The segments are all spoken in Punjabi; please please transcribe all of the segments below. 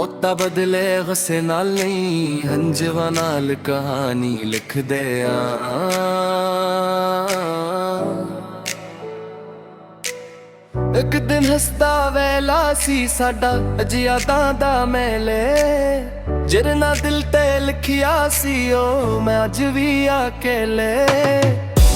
ਮੌਤਾਂ ਬਦਲੇ ਗੁੱਸੇ ਨਾਲ ਨਹੀਂ, ਹੰਝਵਾਂ ਨਾਲ ਕਹਾਣੀ ਲਿਖਦੇ ਆ। ਇੱਕ ਦਿਨ ਹੱਸਦਾ ਵੇਲਾ ਸੀ ਸਾਡਾ, ਯਾਦਾਂ ਦਾ ਮੇਲੇ, ਜਿਹਦੇ ਨਾਲ ਦਿਲ ਤੇ ਲਿਖਿਆ ਸੀ ਉਹ ਮੈਂ ਅੱਜ ਵੀ ਅਕੇਲੇ।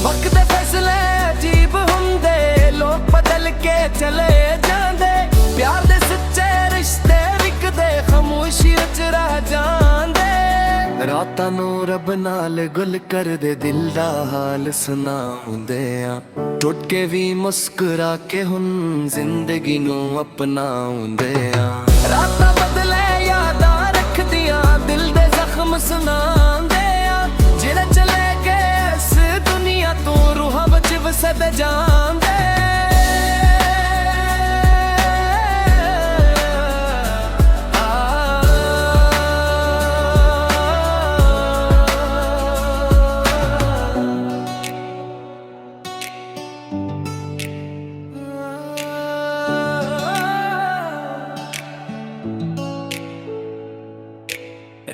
ਵਕਤ ਦੇ ਫੈਸਲੇ ਅਜੀਬ ਹੁੰਦੇ, ਲੋਕ ਬਦਲ ਕੇ ਚਲੇ ਜਾਂਦੇ, ਪਿਆਰ ਦੇ ਸੱਚੇ ਰਿਸ਼ਤੇ ਵਿਕਦੇ, ਖਾਮੋਸ਼ੀ ਵਿੱਚ ਰਹਿ ਜਾਂਦੇ। ਰਾਤਾਂ ਨੂੰ ਰੱਬ ਨਾਲ ਗੁੱਲ ਕਰਦੇ, ਦਿਲ ਦਾ ਹਾਲ ਸੁਣਾਉਂਦੇ ਆ, ਟੁੱਟ ਕੇ ਵੀ ਮੁਸਕਰਾ ਕੇ ਹੁਣ ਜ਼ਿੰਦਗੀ ਨੂੰ ਅਪਣਾਉਂਦੇ ਆ। ਰਾਤਾਂ ਬਦਲੇ ਯਾਦਾਂ ਰੱਖਦੀਆਂ, ਦਿਲ ਦੇ ਜ਼ਖਮ ਸੁਣਾਉਂਦੇ ਆ, ਜਿਹੜੇ ਚਲੇ ਗਏ ਇਸ ਦੁਨੀਆ ਤੋਂ ਰੂਹਾਂ ਵਿੱਚ ਵਸਦੇ ਜਾਂਦੇ।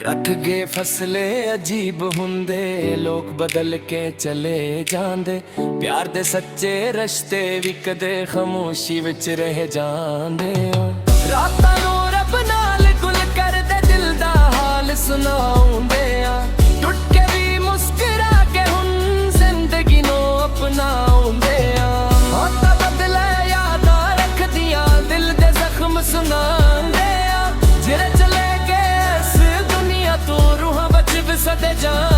ਰੱਖ ਗਏ ਫਸਲੇ ਅਜੀਬ ਹੁੰਦੇ, ਲੋਕ ਬਦਲ ਕੇ ਚਲੇ ਜਾਂਦੇ, ਪਿਆਰ ਦੇ ਸੱਚੇ ਰਿਸ਼ਤੇ ਵੀ ਕਦੇ ਖਾਮੋਸ਼ੀ ਵਿੱਚ ਰਹਿ ਜਾਂਦੇ। ਰਾਤਾਂ ਨੂੰ ਰੱਬ ਨਾਲ ਗੁੱਲ ਕਰਦੇ, ਦਿਲ ਦਾ ਹਾਲ ਸੁਣਾਉਂਦੇ ਆ, ਟੁੱਟ ਕੇ ਵੀ ਮੁਸਕਰਾ ਕੇ ਹੁਣ ਜ਼ਿੰਦਗੀ ਨੂੰ ਅਪਣਾਉਂਦੇ ਆ। ਮੌਤਾਂ ਬਦਲੇ ਯਾਦਾਂ ਰੱਖਦੀਆਂ, ਦਿਲ ਦੇ ਜ਼ਖਮ ਸੁਣਾਉਂਦੇ ਆ, ਜਿਹੜੇ ਚਲੇ ਗਏ ਇਸ ਦੁਨੀਆ ਤੋਂ ਰੂਹਾਂ ਵਿੱਚ ਵਿਸਦੇ ਜਾਣ।